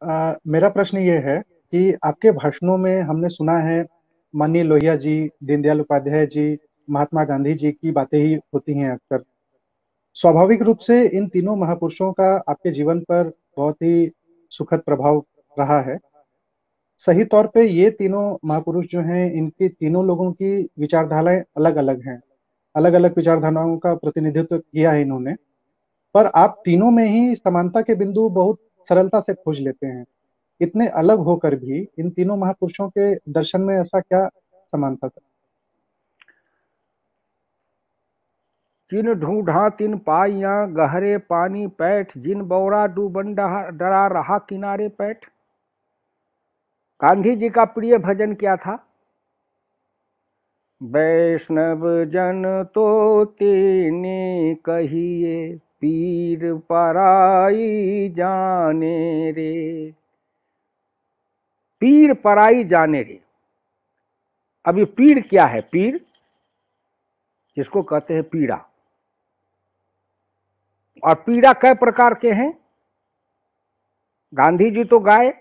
मेरा प्रश्न ये है कि आपके भाषणों में हमने सुना है माननीय लोहिया जी, दीनदयाल उपाध्याय जी, महात्मा गांधी जी की बातें ही होती हैं अक्सर। स्वाभाविक रूप से इन तीनों महापुरुषों का आपके जीवन पर बहुत ही सुखद प्रभाव रहा है। सही तौर पे ये तीनों महापुरुष जो हैं, इनकी तीनों लोगों की विचारधाराएं अलग अलग हैं। अलग अलग विचारधाराओं का प्रतिनिधित्व किया है इन्होंने। पर आप तीनों में ही समानता के बिंदु बहुत सरलता से खोज लेते हैं। इतने अलग होकर भी इन तीनों महापुरुषों के दर्शन में ऐसा क्या समानता था? जिन ढूंढा तिन पाइया गहरे पानी पैठ, जिन बौरा डूबन डरा रहा किनारे पैठ। गांधी जी का प्रिय भजन क्या था? वैष्णव जन तो तेने कहिए, पीर पराई जाने रे। पीर पराई जाने रे। अब ये पीर क्या है? पीर जिसको कहते हैं पीड़ा। और पीड़ा कई प्रकार के हैं। गांधी जी तो गाए,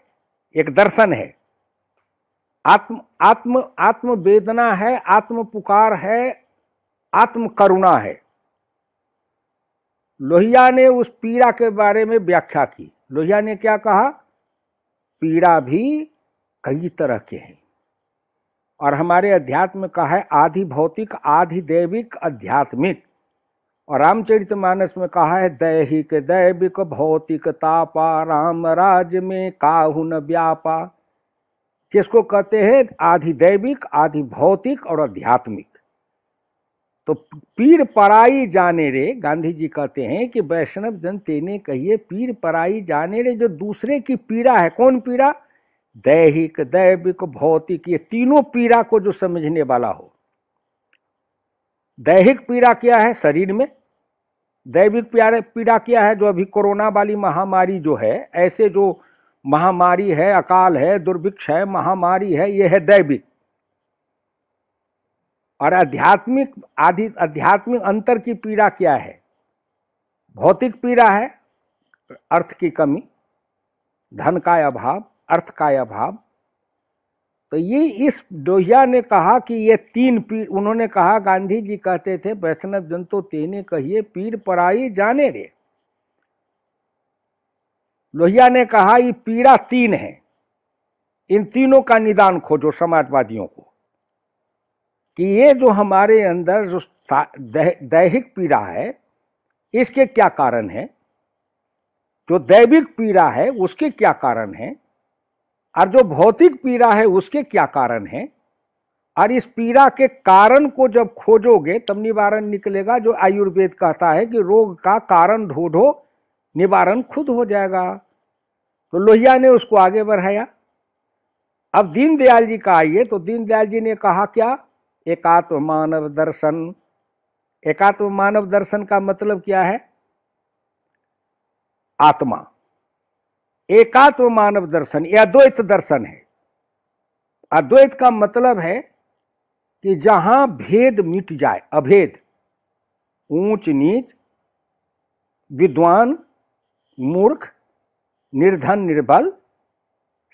एक दर्शन है, आत्म आत्म आत्म वेदना है, आत्म पुकार है, आत्म करुणा है। लोहिया ने उस पीड़ा के बारे में व्याख्या की। लोहिया ने क्या कहा? पीड़ा भी कई तरह के हैं। और हमारे अध्यात्म का है आधि भौतिक, आधि दैविक, आध्यात्मिक। और रामचरितमानस में कहा है दैहिक दैविक भौतिक तापा, राम राज में काहू न व्यापा। जिसको कहते हैं आधि दैविक, आधि भौतिक और आध्यात्मिक। तो पीर पराई जाने रे, गांधी जी कहते हैं कि वैष्णव जन तेने कहिए पीर पराई जाने रे। जो दूसरे की पीड़ा है, कौन पीड़ा? दैहिक दैविक भौतिक, ये तीनों पीड़ा को जो समझने वाला हो। दैहिक पीड़ा क्या है? शरीर में। दैविक पीड़ा क्या है? जो अभी कोरोना वाली महामारी जो है, ऐसे जो महामारी है, अकाल है, दुर्भिक्ष है, महामारी है, यह है दैविक। और आध्यात्मिक आध्यात्मिक अंतर की पीड़ा क्या है? भौतिक पीड़ा है अर्थ की कमी, धन का अभाव, अर्थ का अभाव। तो ये इस लोहिया ने कहा कि ये तीन पीर, उन्होंने कहा, गांधी जी कहते थे वैष्णव जन तो तेने कहिए पीर पराई जाने रे। लोहिया ने कहा ये पीड़ा तीन है, इन तीनों का निदान खोजो समाजवादियों को, कि ये जो हमारे अंदर जो दैहिक पीड़ा है इसके क्या कारण है, जो दैविक पीड़ा है उसके क्या कारण है, और जो भौतिक पीड़ा है उसके क्या कारण है। और इस पीड़ा के कारण को जब खोजोगे तब निवारण निकलेगा। जो आयुर्वेद कहता है कि रोग का कारण ढूंढो, निवारण खुद हो जाएगा। तो लोहिया ने उसको आगे बढ़ाया। अब दीनदयाल जी का आइए, तो दीनदयाल जी ने कहा क्या? एकात्म मानव दर्शन। एकात्म मानव दर्शन का मतलब क्या है? आत्मा। एकात्म मानव दर्शन यह अद्वैत दर्शन है। अद्वैत का मतलब है कि जहां भेद मिट जाए, अभेद, ऊंच नीच, विद्वान मूर्ख, निर्धन निर्बल,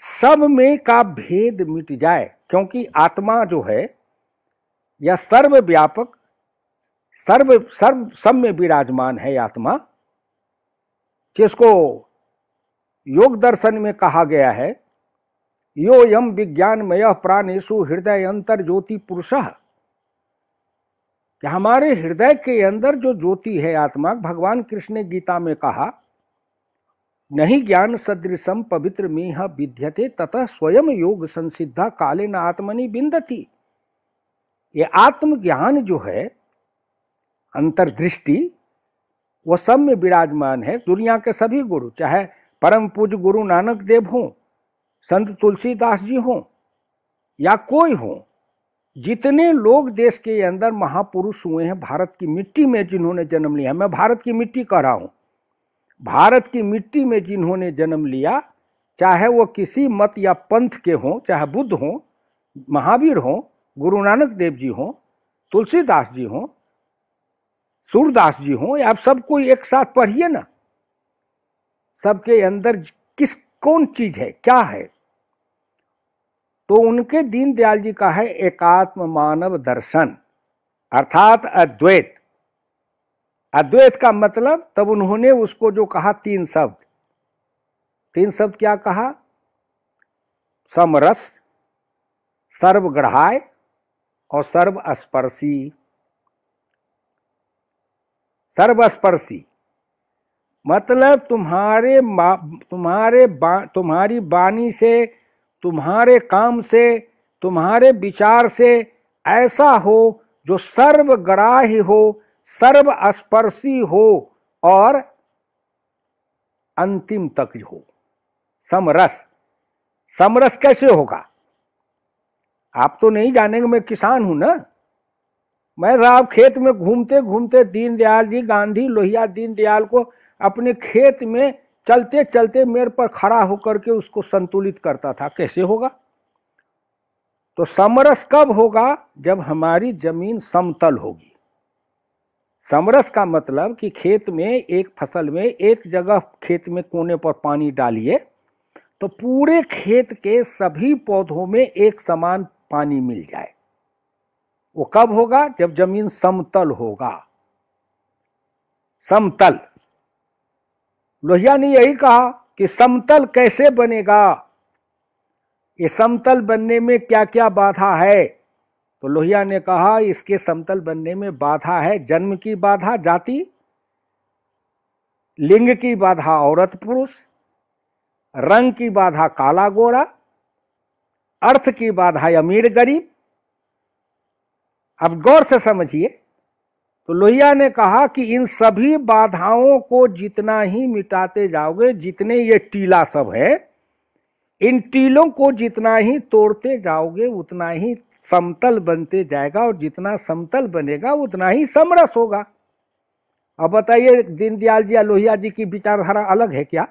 सब में का भेद मिट जाए। क्योंकि आत्मा जो है यह सर्वव्यापक, सर्व सर्व सब में विराजमान है आत्मा, जिसको योग दर्शन में कहा गया है यो यम विज्ञानमय प्राणेशु हृदय अंतर ज्योति पुरुषः। कि हमारे हृदय के अंदर जो ज्योति है आत्मा, भगवान कृष्ण ने गीता में कहा नहीं ज्ञान सदृशम पवित्र मीह विद्यते ततः स्वयं योग संसिद्धा काले न आत्मनि बिंदति। ये आत्मज्ञान जो है, अंतर्दृष्टि, वह सब में विराजमान है। दुनिया के सभी गुरु, चाहे परम पूज्य गुरु नानक देव हों, संत तुलसीदास जी हों, या कोई हो, जितने लोग देश के अंदर महापुरुष हुए हैं भारत की मिट्टी में जिन्होंने जन्म लिया, मैं भारत की मिट्टी कह रहा हूं, भारत की मिट्टी में जिन्होंने जन्म लिया, चाहे वो किसी मत या पंथ के हों, चाहे बुद्ध हों, महावीर हों, गुरु नानक देव जी हों, तुलसीदास जी हों, सूरदास जी हों, आप सबको एक साथ पढ़िए ना। सबके अंदर किस कौन चीज है, क्या है? तो उनके दीनदयाल जी का है एकात्म मानव दर्शन, अर्थात अद्वैत। अद्वैत का मतलब, तब उन्होंने उसको जो कहा तीन शब्द क्या कहा? समरस, सर्वग्राह्य और सर्वस्पर्शी। सर्वस्पर्शी मतलब तुम्हारी वाणी से, तुम्हारे काम से, तुम्हारे विचार से ऐसा हो जो सर्वग्राह्य हो, सर्वस्पर्शी हो और अंतिम तक हो। समरस। समरस कैसे होगा? आप तो नहीं जानेंगे, मैं किसान हूं ना। मैं रात खेत में घूमते घूमते दीनदयाल जी, गांधी लोहिया दीनदयाल को अपने खेत में चलते चलते मेरे पर खड़ा होकर के उसको संतुलित करता था। कैसे होगा? तो समरस कब होगा? जब हमारी जमीन समतल होगी। समरस का मतलब कि खेत में, एक फसल में एक जगह खेत में कोने पर पानी डालिए तो पूरे खेत के सभी पौधों में एक समान पानी मिल जाए। वो कब होगा? जब जमीन समतल होगा। समतल। लोहिया ने यही कहा कि समतल कैसे बनेगा, ये समतल बनने में क्या क्या बाधा है? तो लोहिया ने कहा इसके समतल बनने में बाधा है जन्म की बाधा, जाति, लिंग की बाधा औरत पुरुष, रंग की बाधा काला गोरा, अर्थ की बाधा अमीर गरीब। अब गौर से समझिए। तो लोहिया ने कहा कि इन सभी बाधाओं को जितना ही मिटाते जाओगे, जितने ये टीला सब है, इन टीलों को जितना ही तोड़ते जाओगे उतना ही समतल बनते जाएगा, और जितना समतल बनेगा उतना ही समरस होगा। अब बताइए, दीनदयाल जी या लोहिया जी की विचारधारा अलग है क्या?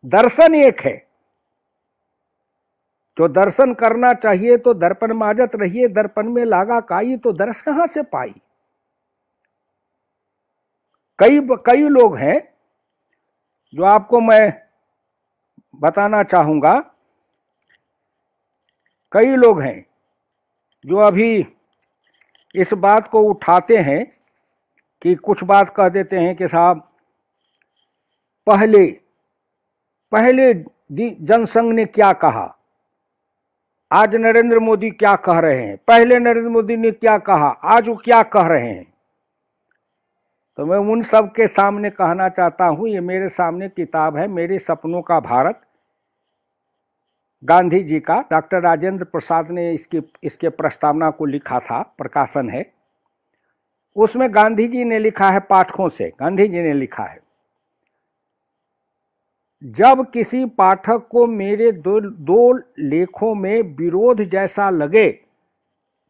दर्शन एक है। जो दर्शन करना चाहिए तो दर्पण माजत रहिए, दर्पण में लागा काई, तो दर्श कहां से पाई? कई लोग हैं जो आपको मैं बताना चाहूंगा। कई लोग हैं जो अभी इस बात को उठाते हैं कि कुछ बात कह देते हैं कि साहब पहले जनसंघ ने क्या कहा, आज नरेंद्र मोदी क्या कह रहे हैं, पहले नरेंद्र मोदी ने क्या कहा, आज वो क्या कह रहे हैं। तो मैं उन सब के सामने कहना चाहता हूं, ये मेरे सामने किताब है, मेरे सपनों का भारत, गांधी जी का। डॉक्टर राजेंद्र प्रसाद ने इसके प्रस्तावना को लिखा था, प्रकाशन है। उसमें गांधी जी ने लिखा है, पाठकों से गांधी जी ने लिखा है, जब किसी पाठक को मेरे दो लेखों में विरोध जैसा लगे,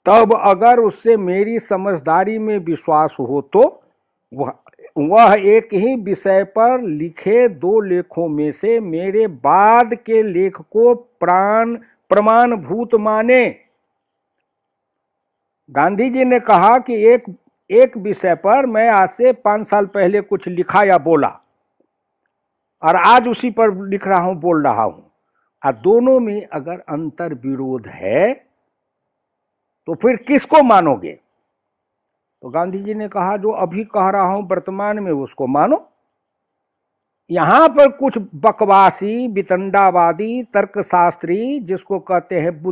तब अगर उससे मेरी समझदारी में विश्वास हो तो वह एक ही विषय पर लिखे दो लेखों में से मेरे बाद के लेख को प्रमाणभूत माने। गांधी जी ने कहा कि एक विषय पर मैं आज से 5 साल पहले कुछ लिखा या बोला, और आज उसी पर लिख रहा हूं, बोल रहा हूं, और दोनों में अगर अंतर विरोध है तो फिर किसको मानोगे? तो गांधी जी ने कहा जो अभी कह रहा हूं वर्तमान में उसको मानो। यहां पर कुछ बकवासी, वितंडावादी, तर्कशास्त्री, जिसको कहते हैं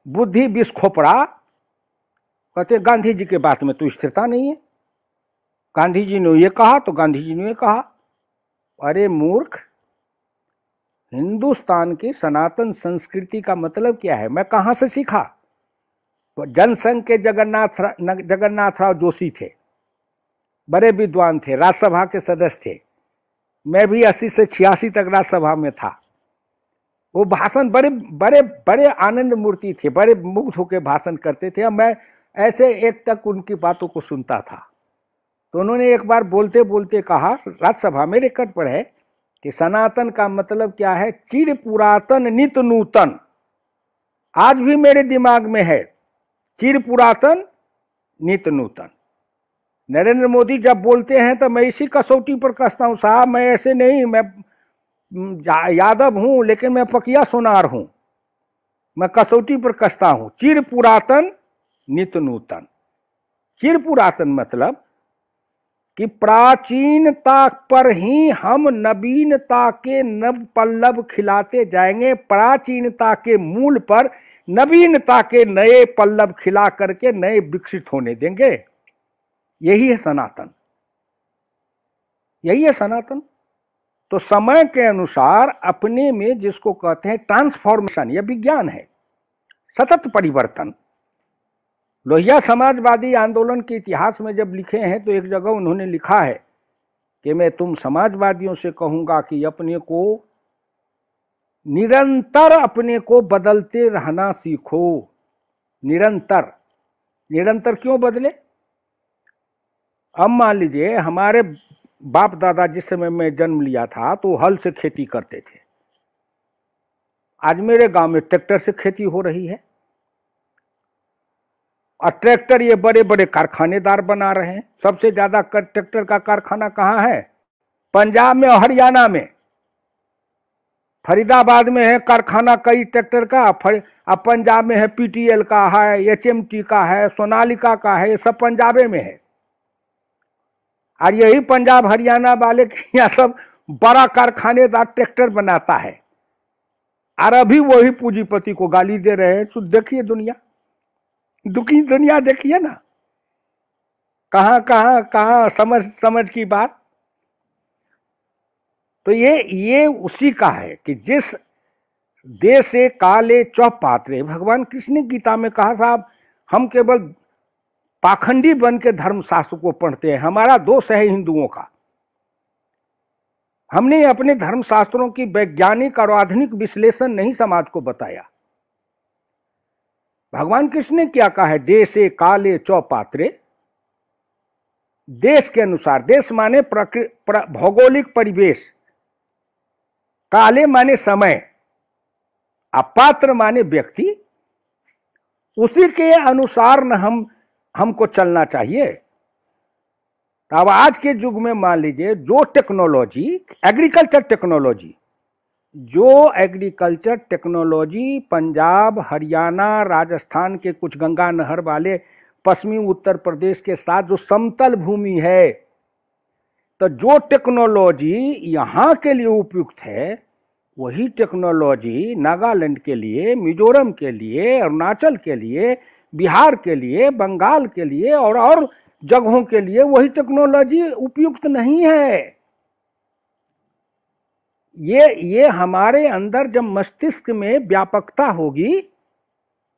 बुद्धि बिस्खोपड़ा, कहते हैं गांधी जी के बात में तो स्थिरता नहीं है, गांधी जी ने ये कहा तो गांधी जी ने ये कहा। अरे मूर्ख, हिंदुस्तान की सनातन संस्कृति का मतलब क्या है? मैं कहां से सीखा? तो जनसंघ के जगन्नाथराव जोशी थे, बड़े विद्वान थे, राज्यसभा के सदस्य थे। मैं भी 80 से 86 तक राज्यसभा में था। वो भाषण बड़े बड़े बड़े आनंद मूर्ति थे, बड़े मुग्ध होकर भाषण करते थे, और मैं ऐसे एक तक उनकी बातों को सुनता था। तो उन्होंने एक बार बोलते बोलते कहा, राज्यसभा में रिकॉर्ड पर है, कि सनातन का मतलब क्या है? चिर पुरातन नित नूतन। आज भी मेरे दिमाग में है, चिर पुरातन नित नूतन। नरेंद्र मोदी जब बोलते हैं तो मैं इसी कसौटी पर कसता हूं, साहब मैं ऐसे नहीं, मैं यादव हूं लेकिन मैं पकिया सोनार हूं, मैं कसौटी पर कसता हूं। चिर पुरातन नित नूतन। चिर पुरातन मतलब कि प्राचीनता पर ही हम नवीनता के नव पल्लव खिलाते जाएंगे, प्राचीनता के मूल पर नवीनता के नए पल्लव खिला करके नए विकसित होने देंगे। यही है सनातन, यही है सनातन। तो समय के अनुसार अपने में जिसको कहते हैं ट्रांसफॉर्मेशन, यह विज्ञान है, सतत परिवर्तन। लोहिया समाजवादी आंदोलन के इतिहास में जब लिखे हैं तो एक जगह उन्होंने लिखा है कि मैं तुम समाजवादियों से कहूंगा कि अपने को निरंतर अपने को बदलते रहना सीखो। निरंतर, निरंतर क्यों बदले? अब मान लीजिए हमारे बाप दादा जिस समय में जन्म लिया था तो हल से खेती करते थे। आज मेरे गांव में ट्रैक्टर से खेती हो रही है, और ट्रैक्टर ये बड़े बड़े कारखानेदार बना रहे हैं। सबसे ज्यादा ट्रैक्टर का कारखाना कहाँ है? पंजाब में और हरियाणा में। फरीदाबाद में है कारखाना कई ट्रैक्टर का, अब पंजाब में है पीटीएल का है, एचएमटी का है, सोनालिका का है, ये सब पंजाबे में है। और यही पंजाब हरियाणा वाले के यहाँ सब बड़ा कारखानेदार ट्रैक्टर बनाता है, और अभी वही पूंजीपति को गाली दे रहे हैं। तो देखिए दुनिया, दुखी दुनिया देखिए ना, कहां कहां कहां समझ की बात। तो ये उसी का है कि जिस देश से काले चौपात्रे, भगवान कृष्ण ने गीता में कहा साहब हम केवल पाखंडी बन के धर्मशास्त्र को पढ़ते हैं, हमारा दोष है हिंदुओं का। हमने अपने धर्मशास्त्रों की वैज्ञानिक और आधुनिक विश्लेषण नहीं समाज को बताया। भगवान कृष्ण ने क्या कहा है? देशे काले चौपात्रे, देश के अनुसार, देश माने भौगोलिक परिवेश, काले माने समय, अपात्र माने व्यक्ति, उसी के अनुसार न हमको चलना चाहिए। अब आज के युग में मान लीजिए जो टेक्नोलॉजी, एग्रीकल्चर टेक्नोलॉजी, जो एग्रीकल्चर टेक्नोलॉजी पंजाब, हरियाणा, राजस्थान के कुछ गंगा नहर वाले पश्चिमी उत्तर प्रदेश के साथ जो समतल भूमि है, तो जो टेक्नोलॉजी यहाँ के लिए उपयुक्त है वही टेक्नोलॉजी नागालैंड के लिए, मिजोरम के लिए, अरुणाचल के लिए, बिहार के लिए, बंगाल के लिए और जगहों के लिए वही टेक्नोलॉजी उपयुक्त नहीं है। ये हमारे अंदर जब मस्तिष्क में व्यापकता होगी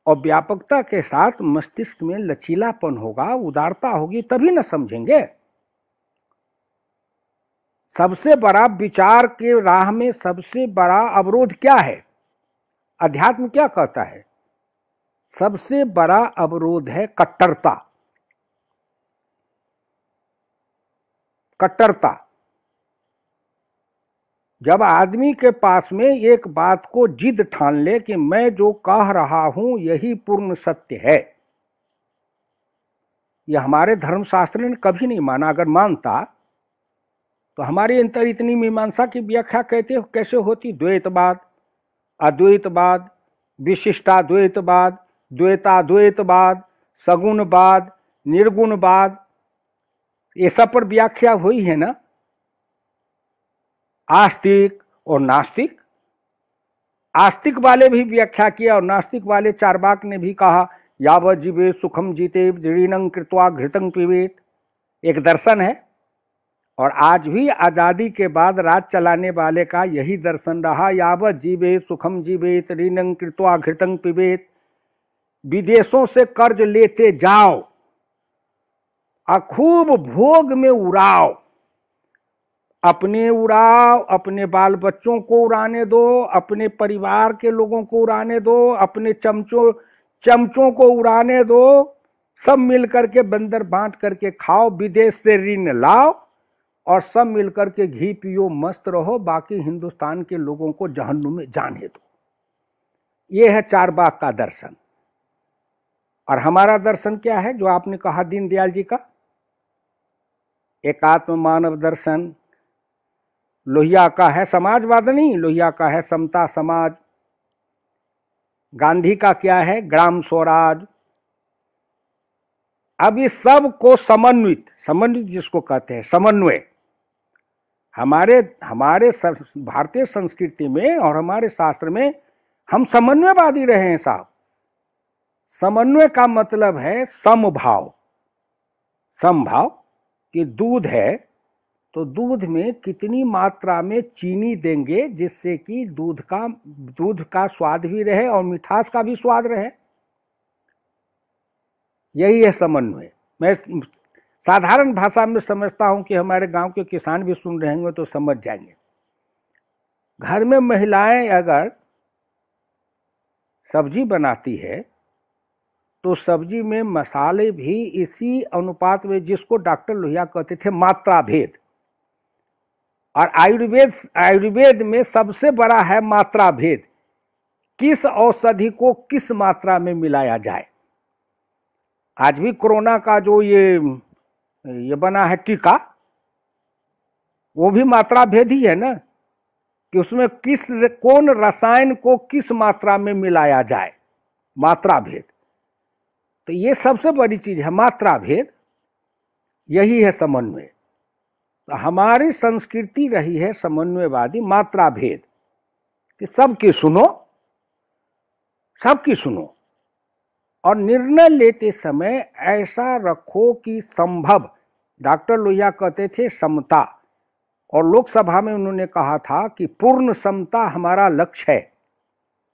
और व्यापकता के साथ मस्तिष्क में लचीलापन होगा, उदारता होगी, तभी न समझेंगे। सबसे बड़ा विचार के राह में सबसे बड़ा अवरोध क्या है? अध्यात्म क्या कहता है? सबसे बड़ा अवरोध है कट्टरता। कट्टरता। जब आदमी के पास में एक बात को जिद ठान ले कि मैं जो कह रहा हूं यही पूर्ण सत्य है, यह हमारे धर्मशास्त्र ने कभी नहीं माना। अगर मानता तो हमारे अंतर इतनी मीमांसा की व्याख्या कैसे होती? द्वैतवाद, अद्वैतवाद, विशिष्टाद्वैतवाद, द्वैताद्वैतवाद, सगुणवाद, निर्गुणवाद, ये सब पर व्याख्या हुई है ना। आस्तिक और नास्तिक, आस्तिक वाले भी व्याख्या किया और नास्तिक वाले चार्वाक ने भी कहा यावत् जीवेत सुखम जीते ऋणं कृत्वा घृतं पिबेत। एक दर्शन है, और आज भी आजादी के बाद राज चलाने वाले का यही दर्शन रहा, यावत् जीवेत सुखम जीवेत ऋणं कृत्वा घृतं पिबेत। विदेशों से कर्ज लेते जाओ और खूब भोग में उड़ाओ, अपने उड़ाओ, अपने बाल बच्चों को उड़ाने दो, अपने परिवार के लोगों को उड़ाने दो, अपने चमचों को उड़ाने दो, सब मिल करके बंदर बांट करके खाओ, विदेश से ऋण लाओ और सब मिल करके घी पियो, मस्त रहो, बाकी हिंदुस्तान के लोगों को जहन्नुम में जाने दो। ये है चारबाग का दर्शन। और हमारा दर्शन क्या है जो आपने कहा दीनदयाल जी का? एकात्म मानव दर्शन, लोहिया का है समाजवाद नहीं, लोहिया का है समता समाज, गांधी का क्या है ग्राम स्वराज। अब इस सब को समन्वित, समन्वित जिसको कहते हैं समन्वय, हमारे भारतीय संस्कृति में और हमारे शास्त्र में हम समन्वयवादी रहे हैं साहब। समन्वय का मतलब है समभाव। समभाव कि दूध है तो दूध में कितनी मात्रा में चीनी देंगे जिससे कि दूध का स्वाद भी रहे और मिठास का भी स्वाद रहे, यही है समन्वय। मैं साधारण भाषा में समझता हूं कि हमारे गांव के किसान भी सुन रहे होंगे तो समझ जाएंगे। घर में महिलाएं अगर सब्जी बनाती है तो सब्जी में मसाले भी इसी अनुपात में, जिसको डॉक्टर लोहिया कहते थे मात्रा भेद, और आयुर्वेद में सबसे बड़ा है मात्रा भेद, किस औषधि को किस मात्रा में मिलाया जाए। आज भी कोरोना का जो ये बना है टीका, वो भी मात्रा भेद ही है ना, कि उसमें कौन रसायन को किस मात्रा में मिलाया जाए, मात्रा भेद। तो ये सबसे बड़ी चीज है मात्रा भेद, यही है समन्वय। तो हमारी संस्कृति रही है समन्वयवादी, मात्रा भेद, कि सबकी सुनो, सबकी सुनो, और निर्णय लेते समय ऐसा रखो कि संभव, डॉक्टर लोहिया कहते थे समता, और लोकसभा में उन्होंने कहा था कि पूर्ण समता हमारा लक्ष्य है।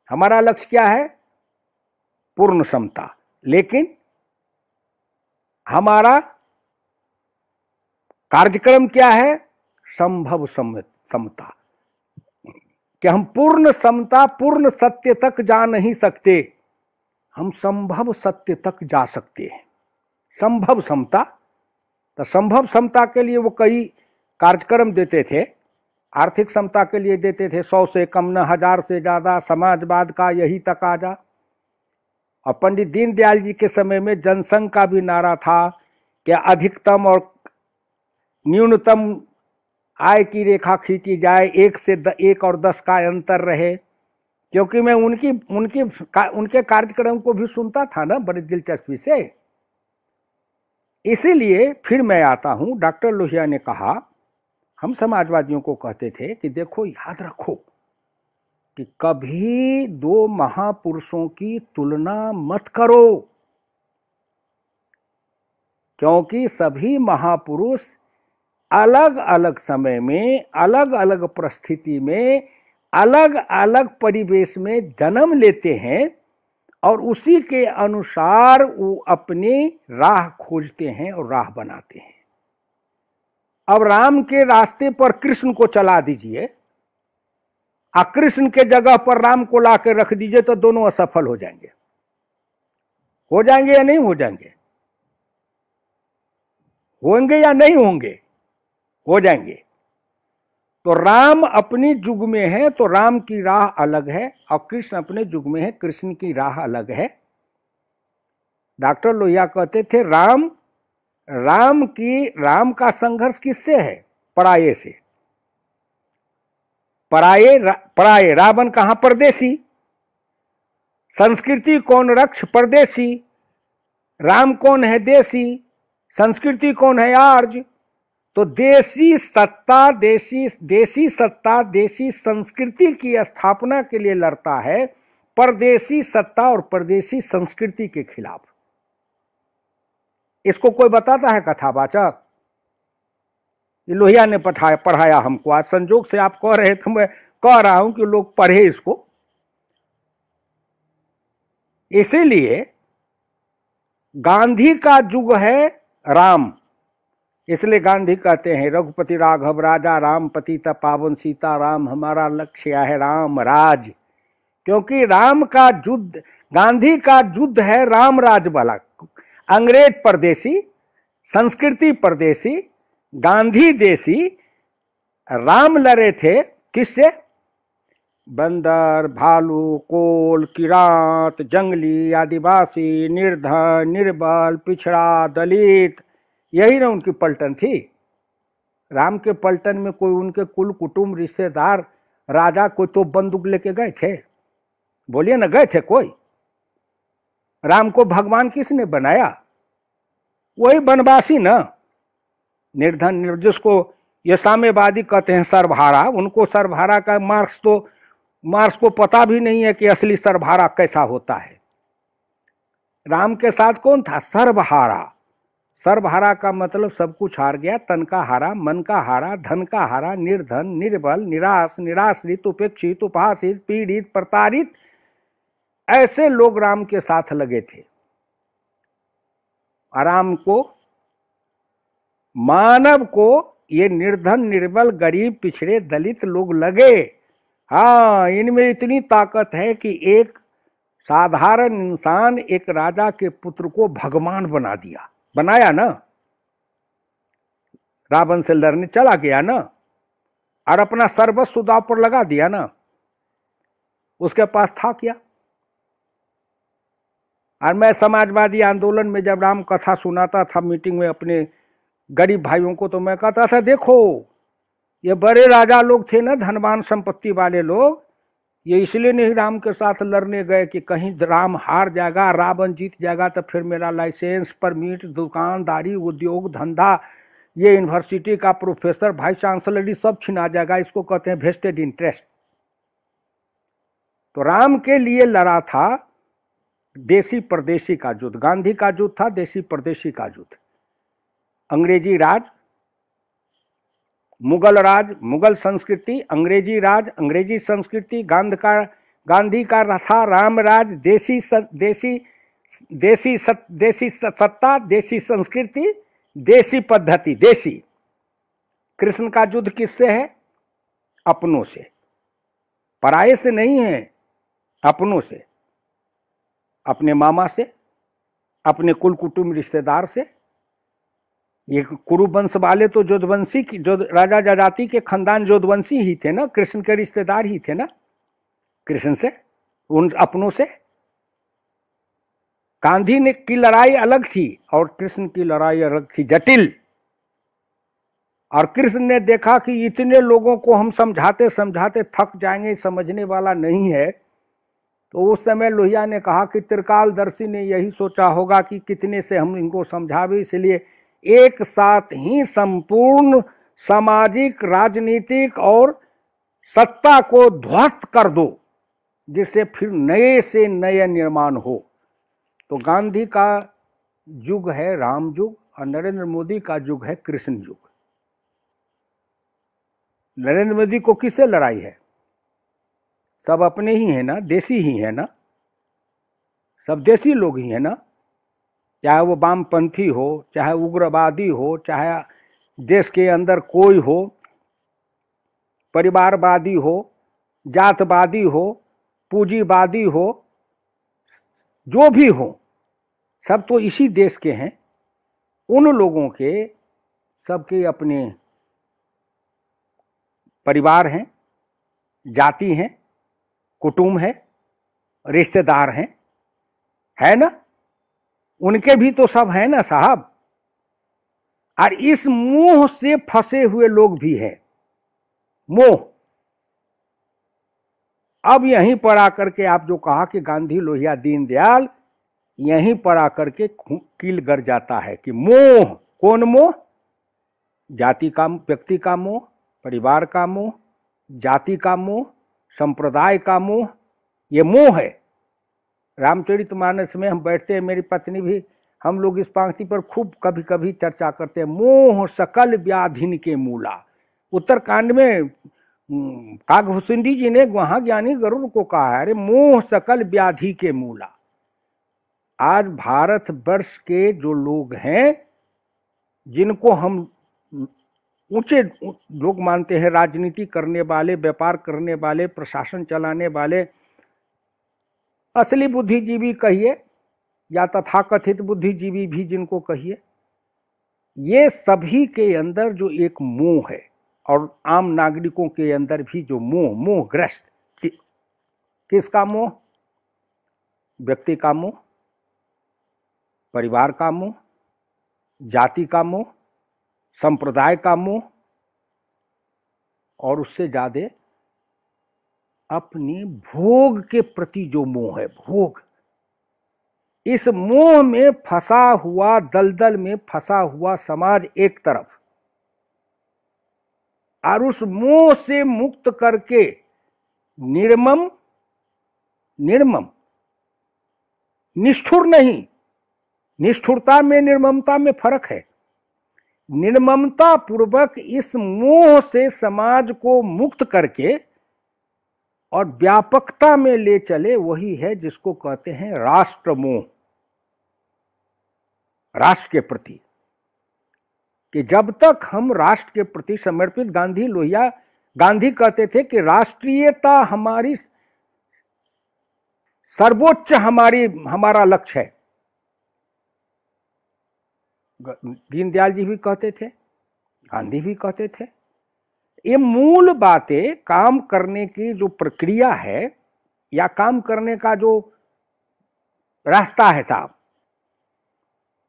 हमारा लक्ष्य क्या है? पूर्ण समता। लेकिन हमारा कार्यक्रम क्या है? संभव समता, कि हम पूर्ण समता, पूर्ण सत्य तक जा नहीं सकते, हम संभव सत्य तक जा सकते हैं। संभव समता। तो संभव समता के लिए वो कई कार्यक्रम देते थे। आर्थिक समता के लिए देते थे 100 से कम न, 1000 से ज्यादा, समाजवाद का यही तक आ जा। और पंडित दीनदयाल जी के समय में जनसंघ का भी नारा था कि अधिकतम और न्यूनतम आय की रेखा खींची जाए, 1 और 10 का अंतर रहे। क्योंकि मैं उनके कार्यक्रम को भी सुनता था ना बड़ी दिलचस्पी से। इसीलिए फिर मैं आता हूं, डॉक्टर लोहिया ने कहा, हम समाजवादियों को कहते थे कि देखो याद रखो कि कभी 2 महापुरुषों की तुलना मत करो, क्योंकि सभी महापुरुष अलग अलग समय में, अलग अलग परिस्थिति में, अलग अलग परिवेश में जन्म लेते हैं और उसी के अनुसार वो अपनी राह खोजते हैं और राह बनाते हैं। अब राम के रास्ते पर कृष्ण को चला दीजिए, कृष्ण के जगह पर राम को ला के रख दीजिए, तो दोनों असफल हो जाएंगे। हो जाएंगे या नहीं हो जाएंगे? होंगे या नहीं होंगे? हो जाएंगे। तो राम अपनी युग में है तो राम की राह अलग है, और कृष्ण अपने युग में है, कृष्ण की राह अलग है। डॉक्टर लोहिया कहते थे राम का संघर्ष किससे है? पराये से। पराये रावण कहां? परदेसी। संस्कृति कौन रक्ष? परदेसी। राम कौन है? देसी। संस्कृति कौन है? आर्य। तो देसी सत्ता, देसी संस्कृति की स्थापना के लिए लड़ता है, परदेसी सत्ता और परदेसी संस्कृति के खिलाफ। इसको कोई बताता है कथावाचक? ये लोहिया ने पढ़ाया हमको। आज संजोग से आप कह रहे तो मैं कह रहा हूं कि लोग पढ़े इसको। इसीलिए गांधी का युग है राम, इसलिए गांधी कहते हैं रघुपति राघव राजा राम, पतित पावन सीता राम, हमारा लक्ष्य है राम राज। क्योंकि राम का युद्ध, गांधी का युद्ध है राम राज वाला। अंग्रेज परदेसी, संस्कृति परदेसी, गांधी देसी। राम लड़े थे किससे? बंदर, भालू, कोल, किरात, जंगली, आदिवासी, निर्धन, निर्बल, पिछड़ा, दलित, यही ना उनकी पलटन थी। राम के पलटन में कोई उनके कुल कुटुंब रिश्तेदार राजा कोई तो बंदूक लेके गए थे? बोलिए ना, गए थे कोई? राम को भगवान किसने बनाया? वही बनवासी ना, निर्धन, जिसको ये साम्यवादी कहते हैं सर्वहारा। उनको सर्वहारा का मार्क्स को पता भी नहीं है कि असली सर्वहारा कैसा होता है। राम के साथ कौन था? सर्वहारा। सर्वहारा का मतलब सब कुछ हार गया, तन का हारा, मन का हारा, धन का हारा, निर्धन, निर्बल, निराश, निराश्रित, उपेक्षित, उपहासित, पीड़ित, प्रताड़ित, ऐसे लोग राम के साथ लगे थे। राम को, मानव को ये निर्धन, निर्बल, गरीब, पिछड़े, दलित लोग लगे। हाँ, इनमें इतनी ताकत है कि एक साधारण इंसान एक राजा के पुत्र को भगवान बना दिया, बनाया ना। रावण से लड़ने चला गया ना, और अपना सर्वस्व दांव पर लगा दिया ना। उसके पास था क्या? और मैं समाजवादी आंदोलन में जब राम कथा सुनाता था मीटिंग में अपने गरीब भाइयों को, तो मैं कहता था, देखो ये बड़े राजा लोग थे ना, धनवान संपत्ति वाले लोग, ये इसलिए नहीं राम के साथ लड़ने गए कि कहीं राम हार जाएगा, रावण जीत जाएगा तो फिर मेरा लाइसेंस, परमिट, दुकानदारी, उद्योग धंधा, ये यूनिवर्सिटी का प्रोफेसर, वाइस चांसलर सब छिना जाएगा। इसको कहते हैं वेस्टेड इंटरेस्ट। तो राम के लिए लड़ा था देसी परदेशी का युद्ध। गांधी का युद्ध था देसी परदेशी का युद्ध। अंग्रेजी राज, मुगल राज, मुगल संस्कृति, अंग्रेजी राज, अंग्रेजी संस्कृति, गांधी का था राम राज, देसी सत्ता, देसी संस्कृति, देसी पद्धति, देसी। कृष्ण का युद्ध किससे है? अपनों से, पराये से नहीं है, अपनों से, अपने मामा से, अपने कुल कुटुंब रिश्तेदार से। ये कुरुवंश वाले तो जोधवंशी की, जो राजा जजाति के खानदान जोधवंशी ही थे ना, कृष्ण के रिश्तेदार ही थे ना। कृष्ण से, उन अपनों से। गांधी ने की लड़ाई अलग थी और कृष्ण की लड़ाई अलग थी, जटिल। और कृष्ण ने देखा कि इतने लोगों को हम समझाते समझाते थक जाएंगे, समझने वाला नहीं है। तो उस समय लोहिया ने कहा कि त्रिकालदर्शी ने यही सोचा होगा कि कितने से हम इनको समझावे, इसलिए एक साथ ही संपूर्ण सामाजिक, राजनीतिक और सत्ता को ध्वस्त कर दो, जिससे फिर नए से नया निर्माण हो। तो गांधी का युग है राम युग और नरेंद्र मोदी का युग है कृष्ण युग। नरेंद्र मोदी को किससे लड़ाई है? सब अपने ही हैं ना, देसी ही है ना, सब देसी लोग ही है ना। चाहे वो वामपंथी हो, चाहे उग्रवादी हो, चाहे देश के अंदर कोई हो, परिवारवादी हो, जातवादी हो, पूंजीवादी हो, जो भी हो, सब तो इसी देश के हैं। उन लोगों के सबके अपने परिवार हैं, जाति हैं, कुटुंब है, रिश्तेदार हैं, है ना। उनके भी तो सब है ना साहब। और इस मोह से फंसे हुए लोग भी हैं, मोह। अब यहीं पर आकर के आप जो कहा कि गांधी, लोहिया, दीनदयाल, यहीं पर आकर के कील गर जाता है कि मोह। कौन मोह? जाति का, व्यक्ति का मोह, परिवार का मोह, जाति का मोह, संप्रदाय का मोह, ये मोह है। रामचरितमानस में हम बैठते हैं, मेरी पत्नी भी, हम लोग इस पंक्ति पर खूब कभी कभी चर्चा करते हैं। मोह सकल व्याधिन के मूला। उत्तरकांड में कागभूषुंडी जी ने वहां ज्ञानी गरुड़ को कहा है, अरे मोह सकल व्याधि के मूला। आज भारत वर्ष के जो लोग हैं, जिनको हम ऊंचे लोग मानते हैं, राजनीति करने वाले, व्यापार करने वाले, प्रशासन चलाने वाले, असली बुद्धिजीवी कहिए या तथाकथित बुद्धिजीवी भी जिनको कहिए, ये सभी के अंदर जो एक मोह है, और आम नागरिकों के अंदर भी जो मोहग्रस्त, किसका मोह? व्यक्ति का मोह, परिवार का मोह, जाति का मोह, संप्रदाय का मोह, और उससे ज्यादा अपने भोग के प्रति जो मोह है, भोग, इस मोह में फंसा हुआ, दलदल में फंसा हुआ समाज एक तरफ, और उस मोह से मुक्त करके निर्मम, निर्मम, निष्ठुर नहीं, निष्ठुरता में निर्ममता में फर्क है। निर्ममता पूर्वक इस मोह से समाज को मुक्त करके और व्यापकता में ले चले, वही है जिसको कहते हैं राष्ट्र मोह, राष्ट्र के प्रति। कि जब तक हम राष्ट्र के प्रति समर्पित, गांधी कहते थे कि राष्ट्रीयता हमारी सर्वोच्च हमारा लक्ष्य है। दीनदयाल जी भी कहते थे, गांधी भी कहते थे। ये मूल बातें, काम करने की जो प्रक्रिया है या काम करने का जो रास्ता है साहब,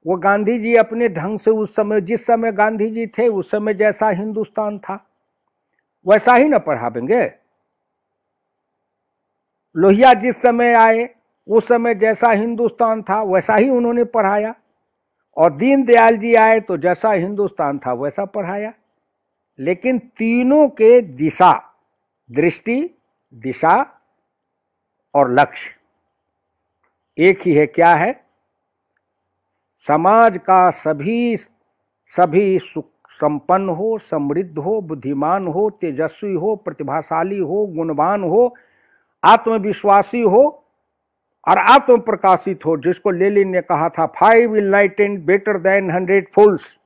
वो गांधी जी अपने ढंग से उस समय, जिस समय गांधी जी थे उस समय जैसा हिंदुस्तान था वैसा ही ना पढ़ावेंगे। लोहिया जिस समय आए उस समय जैसा हिंदुस्तान था वैसा ही उन्होंने पढ़ाया, और दीनदयाल जी आए तो जैसा हिंदुस्तान था वैसा पढ़ाया। लेकिन तीनों के दिशा, दृष्टि, दिशा और लक्ष्य एक ही है। क्या है? समाज का सभी सुख संपन्न हो, समृद्ध हो, बुद्धिमान हो, तेजस्वी हो, प्रतिभाशाली हो, गुणवान हो, आत्मविश्वासी हो और आत्म प्रकाशित हो, जिसको लेनिन ने कहा था 5 इनलाइटेंड बेटर देन 100 फूल्स।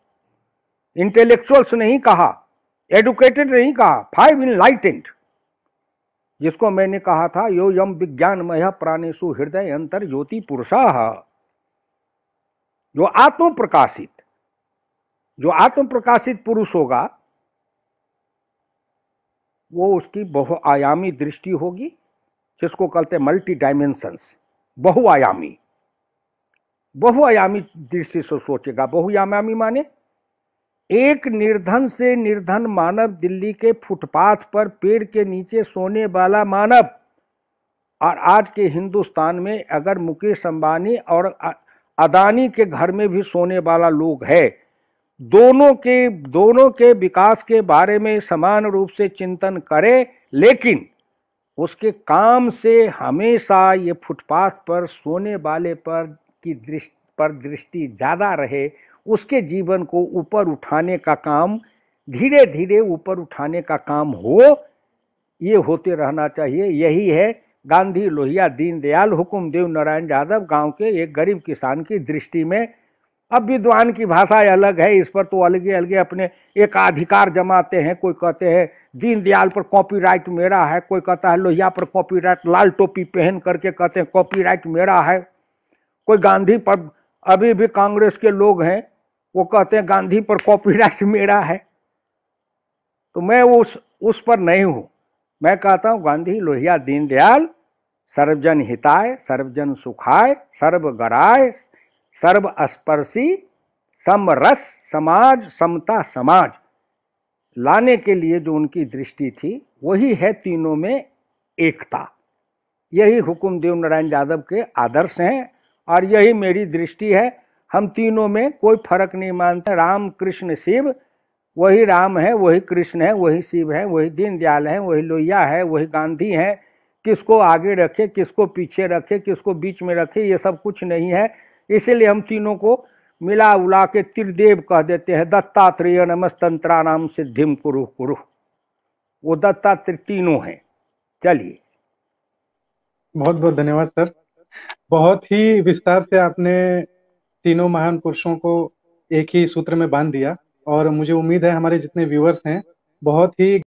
इंटेलेक्चुअल्स नहीं कहा, एडुकेटेड नहीं कहा, 5 इनलाइटेंड, जिसको मैंने कहा था यो यम विज्ञानमय प्राणेषु हृदय अंतर ज्योति पुरुषः। जो आत्म प्रकाशित पुरुष होगा वो उसकी बहुआयामी दृष्टि होगी, जिसको कहते हैं मल्टी डायमेंशंस, बहुआयामी दृष्टि से सोचेगा। बहुआयामी माने एक निर्धन से निर्धन मानव, दिल्ली के फुटपाथ पर पेड़ के नीचे सोने वाला मानव, और आज के हिंदुस्तान में अगर मुकेश अंबानी और अदानी के घर में भी सोने वाला लोग है, दोनों के विकास के बारे में समान रूप से चिंतन करे, लेकिन उसके काम से हमेशा ये फुटपाथ पर सोने वाले पर दृष्टि ज़्यादा रहे, उसके जीवन को ऊपर उठाने का काम, धीरे धीरे ऊपर उठाने का काम हो, ये होते रहना चाहिए। यही है गांधी, लोहिया, दीनदयाल, हुकुमदेव नारायण यादव, गांव के एक गरीब किसान की दृष्टि में। अब विद्वान की भाषा अलग है, इस पर तो अलग अलग अपने एकाधिकार जमाते हैं। कोई कहते हैं दीनदयाल पर कॉपीराइट मेरा है, कोई कहता है लोहिया पर कॉपीराइट, लाल टोपी पहन करके कहते हैं कॉपीराइट मेरा है। कोई गांधी पर, अभी भी कांग्रेस के लोग हैं वो कहते हैं गांधी पर कॉपीराइट मेरा है। तो मैं उस पर नहीं हूं। मैं कहता हूं गांधी, लोहिया, दीनदयाल सर्वजन हिताय, सर्वजन सुखाय, सर्वगराय, सर्वस्पर्शी, समरस समाज, समता समाज लाने के लिए जो उनकी दृष्टि थी, वही है तीनों में एकता। यही हुकुमदेव नारायण यादव के आदर्श हैं और यही मेरी दृष्टि है। हम तीनों में कोई फर्क नहीं मानते। राम, कृष्ण, शिव, वही राम है, वही कृष्ण है, वही शिव है, वही दीनदयाल है, वही लोहिया है, वही गांधी है। किसको आगे रखे, किसको पीछे रखे, किसको बीच में रखे, ये सब कुछ नहीं है। इसीलिए हम तीनों को मिला उला के त्रिदेव कह देते हैं। दत्तात्रेय नमस्तंत्रा नाम सिद्धिम कुरु कुरु, वो दत्तात्रेय तीनों हैं। चलिए, बहुत बहुत धन्यवाद सर। बहुत ही विस्तार से आपने तीनों महान पुरुषों को एक ही सूत्र में बांध दिया, और मुझे उम्मीद है हमारे जितने व्यूअर्स हैं बहुत ही